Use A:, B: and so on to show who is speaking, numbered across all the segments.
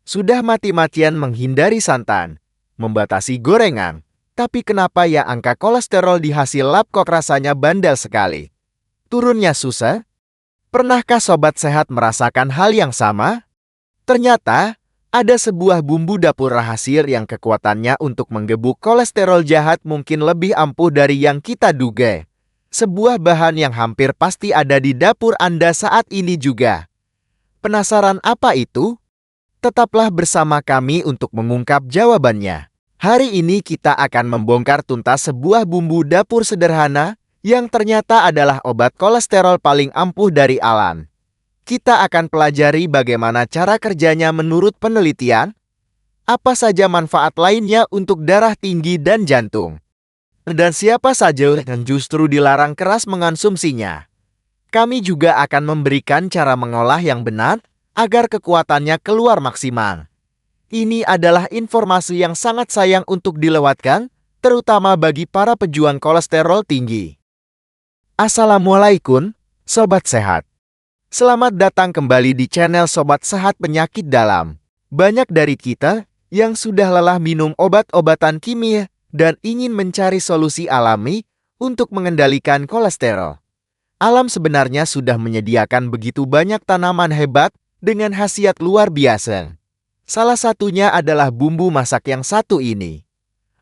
A: Sudah mati-matian menghindari santan, membatasi gorengan. Tapi kenapa ya angka kolesterol di hasil lab kok rasanya bandel sekali? Turunnya susah? Pernahkah sobat sehat merasakan hal yang sama? Ternyata, ada sebuah bumbu dapur rahasia yang kekuatannya untuk menggebuk kolesterol jahat mungkin lebih ampuh dari yang kita duga. Sebuah bahan yang hampir pasti ada di dapur Anda saat ini juga. Penasaran apa itu? Tetaplah bersama kami untuk mengungkap jawabannya. Hari ini kita akan membongkar tuntas sebuah bumbu dapur sederhana yang ternyata adalah obat kolesterol paling ampuh dari alam. Kita akan pelajari bagaimana cara kerjanya menurut penelitian, apa saja manfaat lainnya untuk darah tinggi dan jantung, dan siapa saja yang justru dilarang keras mengonsumsinya. Kami juga akan memberikan cara mengolah yang benar agar kekuatannya keluar maksimal. Ini adalah informasi yang sangat sayang untuk dilewatkan, terutama bagi para pejuang kolesterol tinggi. Assalamualaikum, Sobat Sehat. Selamat datang kembali di channel Sobat Sehat Penyakit Dalam. Banyak dari kita yang sudah lelah minum obat-obatan kimia dan ingin mencari solusi alami untuk mengendalikan kolesterol. Alam sebenarnya sudah menyediakan begitu banyak tanaman hebat dengan khasiat luar biasa. Salah satunya adalah bumbu masak yang satu ini.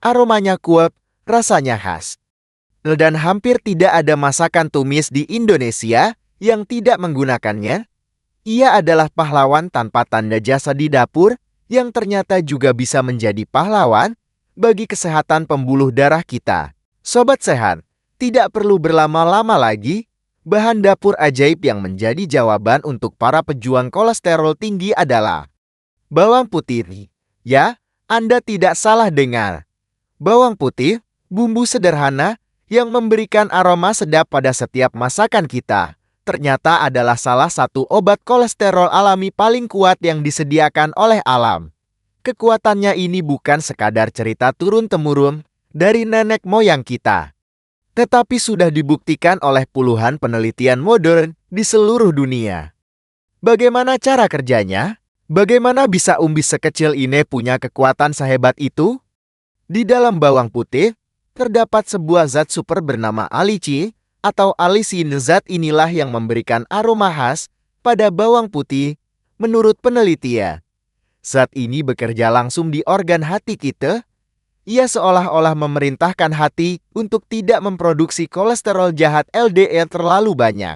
A: Aromanya kuat, rasanya khas. Dan hampir tidak ada masakan tumis di Indonesia yang tidak menggunakannya. Ia adalah pahlawan tanpa tanda jasa di dapur yang ternyata juga bisa menjadi pahlawan bagi kesehatan pembuluh darah kita. Sobat sehat, tidak perlu berlama-lama lagi. Bahan dapur ajaib yang menjadi jawaban untuk para pejuang kolesterol tinggi adalah bawang putih. Ya, Anda tidak salah dengar. Bawang putih, bumbu sederhana yang memberikan aroma sedap pada setiap masakan kita, ternyata adalah salah satu obat kolesterol alami paling kuat yang disediakan oleh alam. Kekuatannya ini bukan sekadar cerita turun-temurun dari nenek moyang kita, tetapi sudah dibuktikan oleh puluhan penelitian modern di seluruh dunia. Bagaimana cara kerjanya? Bagaimana bisa umbis sekecil ini punya kekuatan sehebat itu? Di dalam bawang putih, terdapat sebuah zat super bernama alicin atau alisin. Zat inilah yang memberikan aroma khas pada bawang putih menurut penelitian. Zat ini bekerja langsung di organ hati kita. Ia seolah-olah memerintahkan hati untuk tidak memproduksi kolesterol jahat LDL terlalu banyak.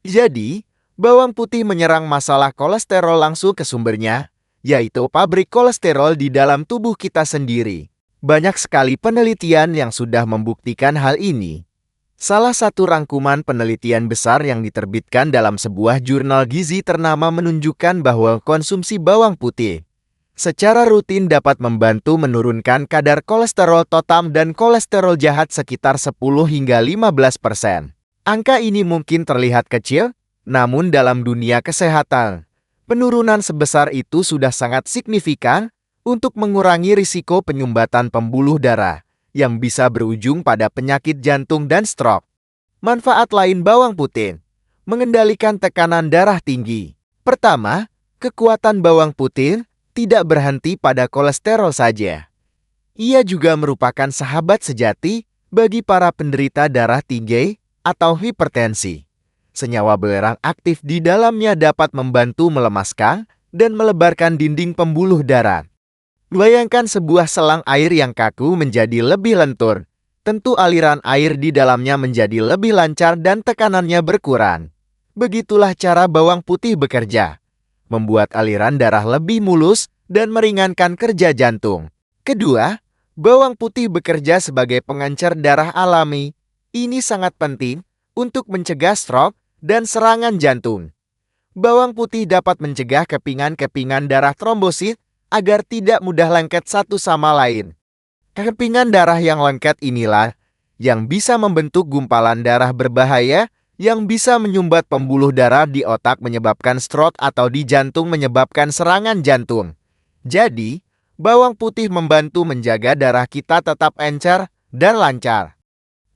A: Jadi, bawang putih menyerang masalah kolesterol langsung ke sumbernya, yaitu pabrik kolesterol di dalam tubuh kita sendiri. Banyak sekali penelitian yang sudah membuktikan hal ini. Salah satu rangkuman penelitian besar yang diterbitkan dalam sebuah jurnal gizi ternama menunjukkan bahwa konsumsi bawang putih secara rutin dapat membantu menurunkan kadar kolesterol total dan kolesterol jahat sekitar 10 hingga 15%. Angka ini mungkin terlihat kecil, namun dalam dunia kesehatan, penurunan sebesar itu sudah sangat signifikan untuk mengurangi risiko penyumbatan pembuluh darah yang bisa berujung pada penyakit jantung dan stroke. Manfaat lain bawang putih: mengendalikan tekanan darah tinggi. Pertama, kekuatan bawang putih tidak berhenti pada kolesterol saja. Ia juga merupakan sahabat sejati bagi para penderita darah tinggi atau hipertensi. Senyawa belerang aktif di dalamnya dapat membantu melemaskan dan melebarkan dinding pembuluh darah. Bayangkan sebuah selang air yang kaku menjadi lebih lentur. Tentu aliran air di dalamnya menjadi lebih lancar dan tekanannya berkurang. Begitulah cara bawang putih bekerja, membuat aliran darah lebih mulus dan meringankan kerja jantung. Kedua, bawang putih bekerja sebagai pengencer darah alami. Ini sangat penting untuk mencegah stroke dan serangan jantung. Bawang putih dapat mencegah kepingan-kepingan darah trombosit agar tidak mudah lengket satu sama lain. Kepingan darah yang lengket inilah yang bisa membentuk gumpalan darah berbahaya yang bisa menyumbat pembuluh darah di otak menyebabkan stroke atau di jantung menyebabkan serangan jantung. Jadi, bawang putih membantu menjaga darah kita tetap encer dan lancar.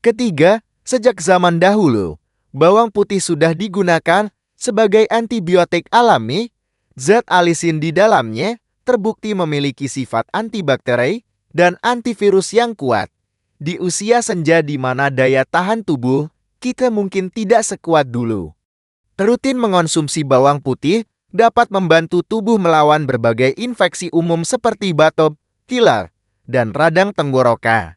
A: Ketiga, sejak zaman dahulu, bawang putih sudah digunakan sebagai antibiotik alami. Zat alisin di dalamnya terbukti memiliki sifat antibakteri dan antivirus yang kuat. Di usia senja di mana daya tahan tubuh kita mungkin tidak sekuat dulu. Rutin mengonsumsi bawang putih dapat membantu tubuh melawan berbagai infeksi umum seperti batuk, pilek, dan radang tenggorokan.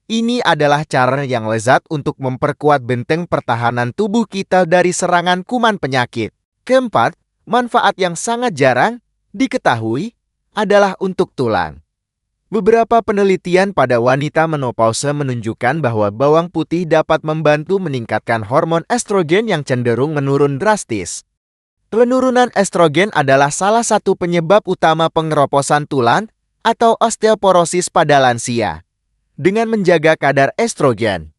A: Ini adalah cara yang lezat untuk memperkuat benteng pertahanan tubuh kita dari serangan kuman penyakit. Keempat, manfaat yang sangat jarang diketahui adalah untuk tulang. Beberapa penelitian pada wanita menopause menunjukkan bahwa bawang putih dapat membantu meningkatkan hormon estrogen yang cenderung menurun drastis. Penurunan estrogen adalah salah satu penyebab utama pengeroposan tulang atau osteoporosis pada lansia. Dengan menjaga kadar estrogen,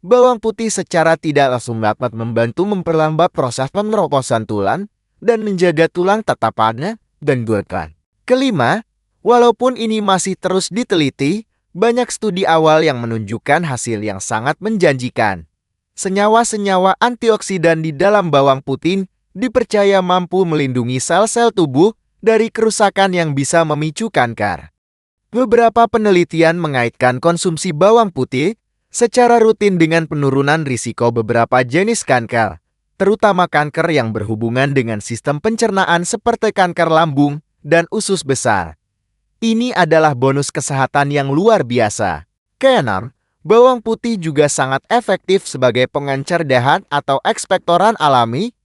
A: bawang putih secara tidak langsung dapat membantu memperlambat proses pengeroposan tulang dan menjaga tulang tetap padat dan kuat. Kelima, walaupun ini masih terus diteliti, banyak studi awal yang menunjukkan hasil yang sangat menjanjikan. Senyawa-senyawa antioksidan di dalam bawang putih dipercaya mampu melindungi sel-sel tubuh dari kerusakan yang bisa memicu kanker. Beberapa penelitian mengaitkan konsumsi bawang putih secara rutin dengan penurunan risiko beberapa jenis kanker, terutama kanker yang berhubungan dengan sistem pencernaan seperti kanker lambung dan usus besar. Ini adalah bonus kesehatan yang luar biasa. Keenam, bawang putih juga sangat efektif sebagai pengencer dahak atau ekspektoran alami.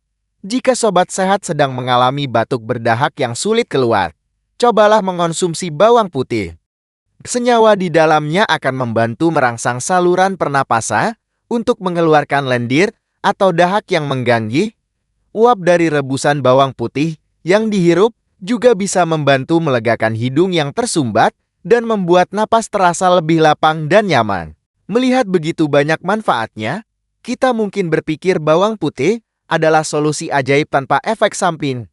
A: Jika sobat sehat sedang mengalami batuk berdahak yang sulit keluar, cobalah mengonsumsi bawang putih. Senyawa di dalamnya akan membantu merangsang saluran pernapasan untuk mengeluarkan lendir atau dahak yang mengganggu. Uap dari rebusan bawang putih yang dihirup juga bisa membantu melegakan hidung yang tersumbat dan membuat napas terasa lebih lapang dan nyaman. Melihat begitu banyak manfaatnya, kita mungkin berpikir bawang putih adalah solusi ajaib tanpa efek samping.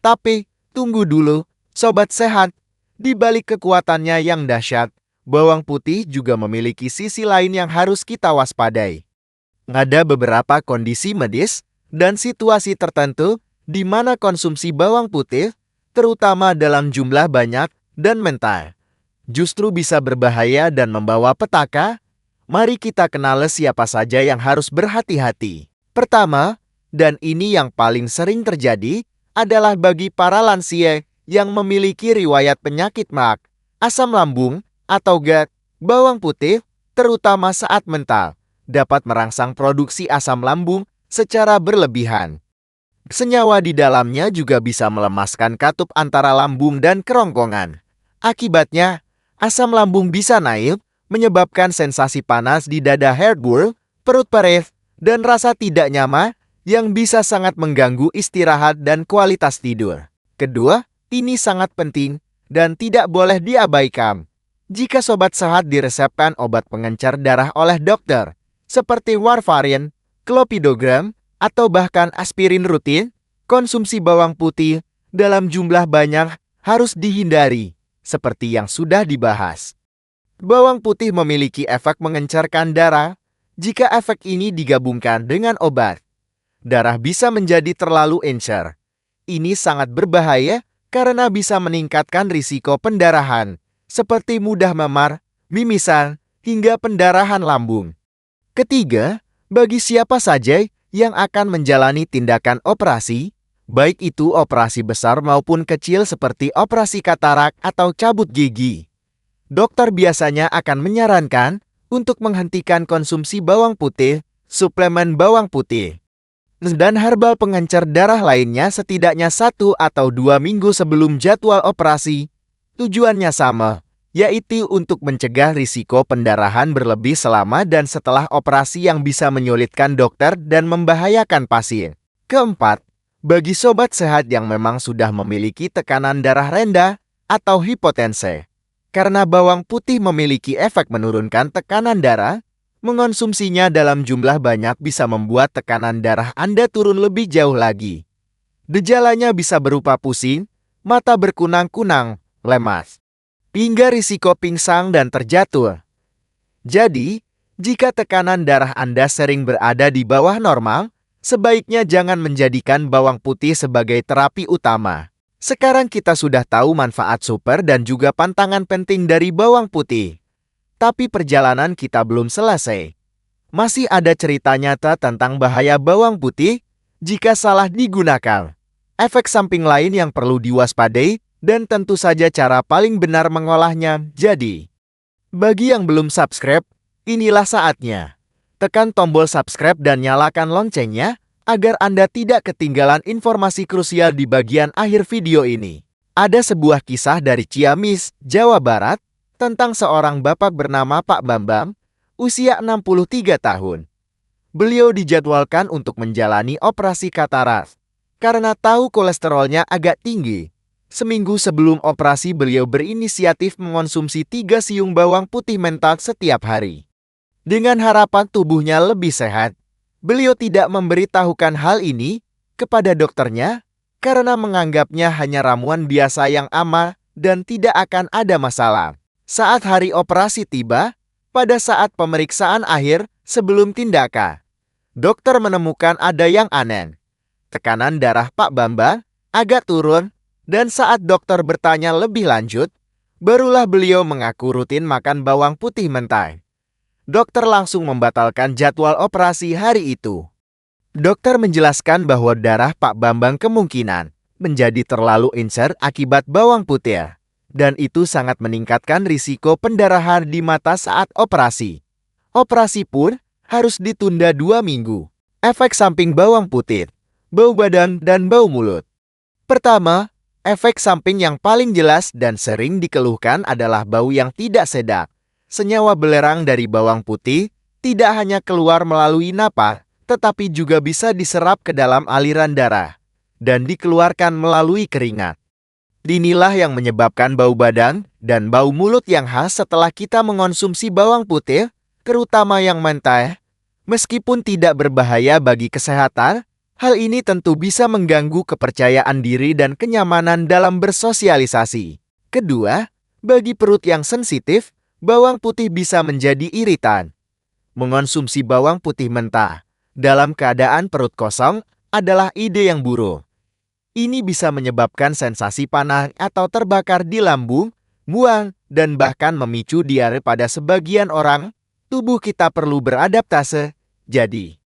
A: Tapi, tunggu dulu, sobat sehat. Di balik kekuatannya yang dahsyat, bawang putih juga memiliki sisi lain yang harus kita waspadai. Ada beberapa kondisi medis dan situasi tertentu di mana konsumsi bawang putih terutama dalam jumlah banyak dan mental, justru bisa berbahaya dan membawa petaka. Mari kita kenal siapa saja yang harus berhati-hati. Pertama, dan ini yang paling sering terjadi, adalah bagi para lansia yang memiliki riwayat penyakit MAC, asam lambung, atau GERD. Bawang putih, terutama saat mental, dapat merangsang produksi asam lambung secara berlebihan. Senyawa di dalamnya juga bisa melemaskan katup antara lambung dan kerongkongan. Akibatnya, asam lambung bisa naik, menyebabkan sensasi panas di dada, heartburn, perut perih, dan rasa tidak nyaman yang bisa sangat mengganggu istirahat dan kualitas tidur. Kedua, ini sangat penting dan tidak boleh diabaikan. Jika sobat sehat diresepkan obat pengencer darah oleh dokter, seperti warfarin, clopidogrel, atau bahkan aspirin rutin, konsumsi bawang putih dalam jumlah banyak harus dihindari, seperti yang sudah dibahas. Bawang putih memiliki efek mengencerkan darah. Jika efek ini digabungkan dengan obat, darah bisa menjadi terlalu encer. Ini sangat berbahaya karena bisa meningkatkan risiko pendarahan, seperti mudah memar, mimisan, hingga pendarahan lambung. Ketiga, bagi siapa saja yang akan menjalani tindakan operasi, baik itu operasi besar maupun kecil seperti operasi katarak atau cabut gigi, dokter biasanya akan menyarankan untuk menghentikan konsumsi bawang putih, suplemen bawang putih, dan herbal pengencer darah lainnya setidaknya 1 atau 2 minggu sebelum jadwal operasi. Tujuannya sama, yaitu untuk mencegah risiko pendarahan berlebih selama dan setelah operasi yang bisa menyulitkan dokter dan membahayakan pasien. Keempat, bagi sobat sehat yang memang sudah memiliki tekanan darah rendah atau hipotensi, karena bawang putih memiliki efek menurunkan tekanan darah, mengonsumsinya dalam jumlah banyak bisa membuat tekanan darah Anda turun lebih jauh lagi. Gejalanya bisa berupa pusing, mata berkunang-kunang, lemas, hingga risiko pingsan dan terjatuh. Jadi, jika tekanan darah Anda sering berada di bawah normal, sebaiknya jangan menjadikan bawang putih sebagai terapi utama. Sekarang kita sudah tahu manfaat super dan juga pantangan penting dari bawang putih. Tapi perjalanan kita belum selesai. Masih ada cerita nyata tentang bahaya bawang putih jika salah digunakan. Efek samping lain yang perlu diwaspadai dan tentu saja cara paling benar mengolahnya. Jadi, bagi yang belum subscribe, inilah saatnya. Tekan tombol subscribe dan nyalakan loncengnya agar Anda tidak ketinggalan informasi krusial di bagian akhir video ini. Ada sebuah kisah dari Ciamis, Jawa Barat, tentang seorang bapak bernama Pak Bambang, usia 63 tahun. Beliau dijadwalkan untuk menjalani operasi katarak karena tahu kolesterolnya agak tinggi. Seminggu sebelum operasi, beliau berinisiatif mengonsumsi 3 siung bawang putih mentah setiap hari. Dengan harapan tubuhnya lebih sehat, beliau tidak memberitahukan hal ini kepada dokternya karena menganggapnya hanya ramuan biasa yang aman dan tidak akan ada masalah. Saat hari operasi tiba, pada saat pemeriksaan akhir sebelum tindakan, dokter menemukan ada yang aneh. Tekanan darah Pak Bambang agak turun, dan saat dokter bertanya lebih lanjut, barulah beliau mengaku rutin makan bawang putih mentah. Dokter langsung membatalkan jadwal operasi hari itu. Dokter menjelaskan bahwa darah Pak Bambang kemungkinan menjadi terlalu encer akibat bawang putih, dan itu sangat meningkatkan risiko pendarahan di mata saat operasi. Operasi pun harus ditunda 2 minggu. Efek samping bawang putih, bau badan dan bau mulut. Pertama, efek samping yang paling jelas dan sering dikeluhkan adalah bau yang tidak sedap. Senyawa belerang dari bawang putih tidak hanya keluar melalui napas, tetapi juga bisa diserap ke dalam aliran darah dan dikeluarkan melalui keringat. Inilah yang menyebabkan bau badan dan bau mulut yang khas setelah kita mengonsumsi bawang putih, terutama yang mentah. Meskipun tidak berbahaya bagi kesehatan, hal ini tentu bisa mengganggu kepercayaan diri dan kenyamanan dalam bersosialisasi. Kedua, bagi perut yang sensitif, bawang putih bisa menjadi iritan. Mengonsumsi bawang putih mentah dalam keadaan perut kosong adalah ide yang buruk. Ini bisa menyebabkan sensasi panas atau terbakar di lambung, mual, dan bahkan memicu diare pada sebagian orang. Tubuh kita perlu beradaptase. Jadi,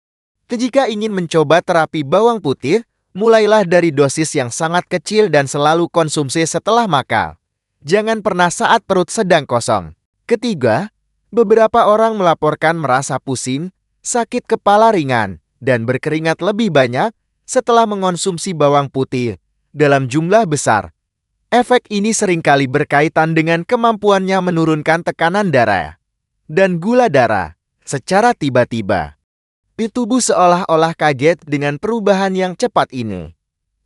A: jika ingin mencoba terapi bawang putih, mulailah dari dosis yang sangat kecil dan selalu konsumsi setelah makan. Jangan pernah saat perut sedang kosong. Ketiga, beberapa orang melaporkan merasa pusing, sakit kepala ringan, dan berkeringat lebih banyak setelah mengonsumsi bawang putih dalam jumlah besar. Efek ini seringkali berkaitan dengan kemampuannya menurunkan tekanan darah dan gula darah secara tiba-tiba. Tubuh seolah-olah kaget dengan perubahan yang cepat ini.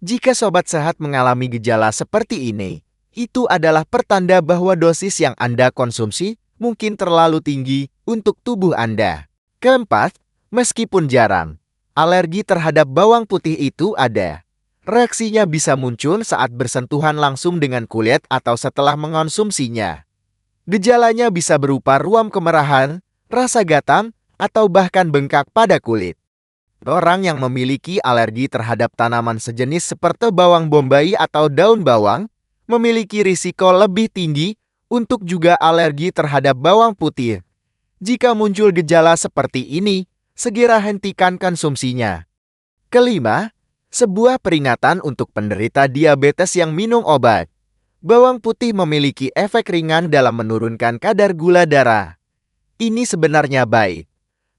A: Jika sobat sehat mengalami gejala seperti ini, itu adalah pertanda bahwa dosis yang Anda konsumsi mungkin terlalu tinggi untuk tubuh Anda. Keempat, meskipun jarang, alergi terhadap bawang putih itu ada. Reaksinya bisa muncul saat bersentuhan langsung dengan kulit atau setelah mengonsumsinya. Gejalanya bisa berupa ruam kemerahan, rasa gatal, atau bahkan bengkak pada kulit. Orang yang memiliki alergi terhadap tanaman sejenis seperti bawang bombay atau daun bawang memiliki risiko lebih tinggi untuk juga alergi terhadap bawang putih. Jika muncul gejala seperti ini, segera hentikan konsumsinya. Kelima, sebuah peringatan untuk penderita diabetes yang minum obat. Bawang putih memiliki efek ringan dalam menurunkan kadar gula darah. Ini sebenarnya baik.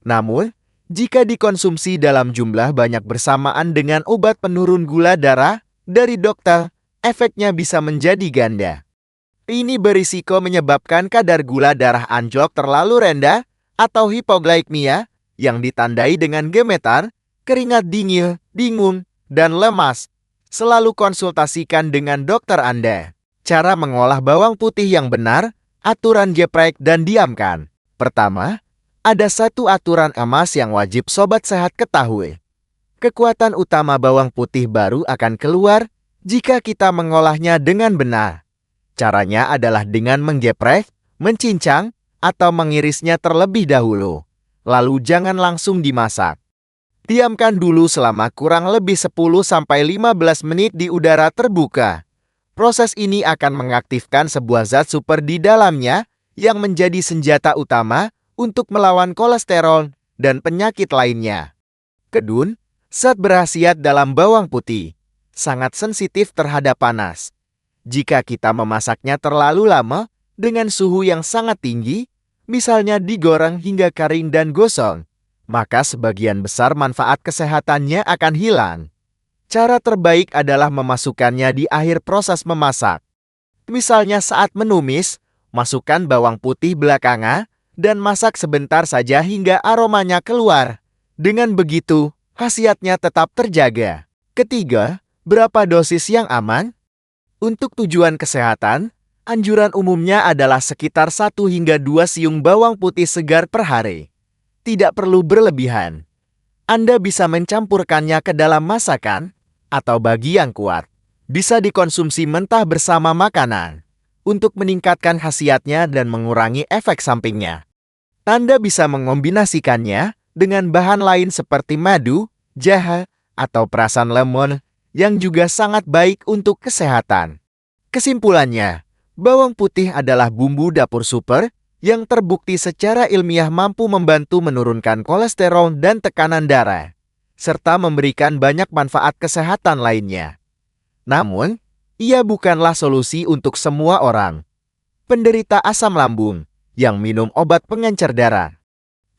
A: Namun, jika dikonsumsi dalam jumlah banyak bersamaan dengan obat penurun gula darah dari dokter, efeknya bisa menjadi ganda. Ini berisiko menyebabkan kadar gula darah anjlok terlalu rendah atau hipoglikemia yang ditandai dengan gemetar, keringat dingin, bingung, dan lemas. Selalu konsultasikan dengan dokter Anda. Cara mengolah bawang putih yang benar, aturan geprek dan diamkan. Pertama, ada satu aturan emas yang wajib sobat sehat ketahui. Kekuatan utama bawang putih baru akan keluar jika kita mengolahnya dengan benar. Caranya adalah dengan menggeprek, mencincang, atau mengirisnya terlebih dahulu. Lalu jangan langsung dimasak. Diamkan dulu selama kurang lebih 10-15 menit di udara terbuka. Proses ini akan mengaktifkan sebuah zat super di dalamnya yang menjadi senjata utama untuk melawan kolesterol dan penyakit lainnya. Kedun, zat berkhasiat dalam bawang putih, sangat sensitif terhadap panas. Jika kita memasaknya terlalu lama dengan suhu yang sangat tinggi, misalnya digoreng hingga kering dan gosong, maka sebagian besar manfaat kesehatannya akan hilang. Cara terbaik adalah memasukkannya di akhir proses memasak. Misalnya saat menumis, masukkan bawang putih belakangan dan masak sebentar saja hingga aromanya keluar. Dengan begitu, khasiatnya tetap terjaga. Ketiga, berapa dosis yang aman? Untuk tujuan kesehatan, anjuran umumnya adalah sekitar 1 hingga 2 siung bawang putih segar per hari. Tidak perlu berlebihan. Anda bisa mencampurkannya ke dalam masakan, atau bagi yang kuat, bisa dikonsumsi mentah bersama makanan untuk meningkatkan khasiatnya dan mengurangi efek sampingnya. Anda bisa mengombinasikannya dengan bahan lain seperti madu, jahe, atau perasan lemon yang juga sangat baik untuk kesehatan. Kesimpulannya, bawang putih adalah bumbu dapur super yang terbukti secara ilmiah mampu membantu menurunkan kolesterol dan tekanan darah, serta memberikan banyak manfaat kesehatan lainnya. Namun, ia bukanlah solusi untuk semua orang. Penderita asam lambung, yang minum obat pengencer darah,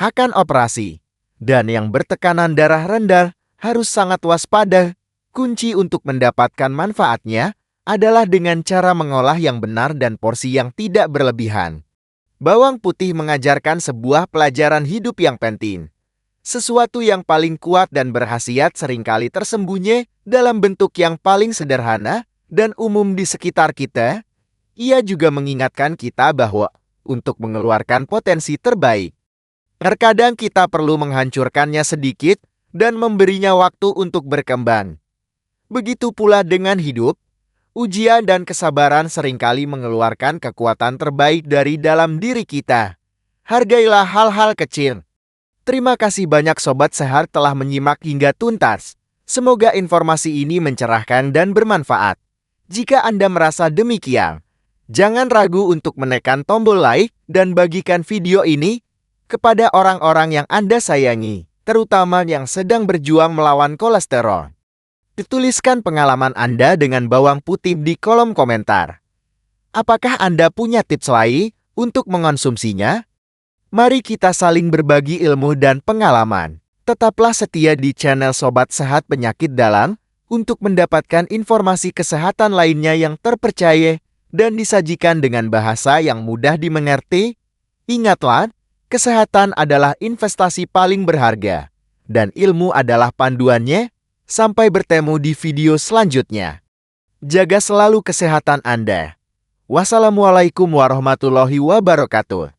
A: akan operasi, dan yang bertekanan darah rendah harus sangat waspada. Kunci untuk mendapatkan manfaatnya adalah dengan cara mengolah yang benar dan porsi yang tidak berlebihan. Bawang putih mengajarkan sebuah pelajaran hidup yang penting. Sesuatu yang paling kuat dan berkhasiat seringkali tersembunyi dalam bentuk yang paling sederhana dan umum di sekitar kita. Ia juga mengingatkan kita bahwa untuk mengeluarkan potensi terbaik, terkadang kita perlu menghancurkannya sedikit dan memberinya waktu untuk berkembang. Begitu pula dengan hidup, ujian dan kesabaran seringkali mengeluarkan kekuatan terbaik dari dalam diri kita. Hargailah hal-hal kecil. Terima kasih banyak Sobat Sehat telah menyimak hingga tuntas. Semoga informasi ini mencerahkan dan bermanfaat. Jika Anda merasa demikian, jangan ragu untuk menekan tombol like dan bagikan video ini kepada orang-orang yang Anda sayangi, terutama yang sedang berjuang melawan kolesterol. Dituliskan pengalaman Anda dengan bawang putih di kolom komentar. Apakah Anda punya tips lain untuk mengonsumsinya? Mari kita saling berbagi ilmu dan pengalaman. Tetaplah setia di channel Sobat Sehat Penyakit Dalam untuk mendapatkan informasi kesehatan lainnya yang terpercaya dan disajikan dengan bahasa yang mudah dimengerti. Ingatlah, kesehatan adalah investasi paling berharga, dan ilmu adalah panduannya. Sampai bertemu di video selanjutnya. Jaga selalu kesehatan Anda. Wassalamualaikum warahmatullahi wabarakatuh.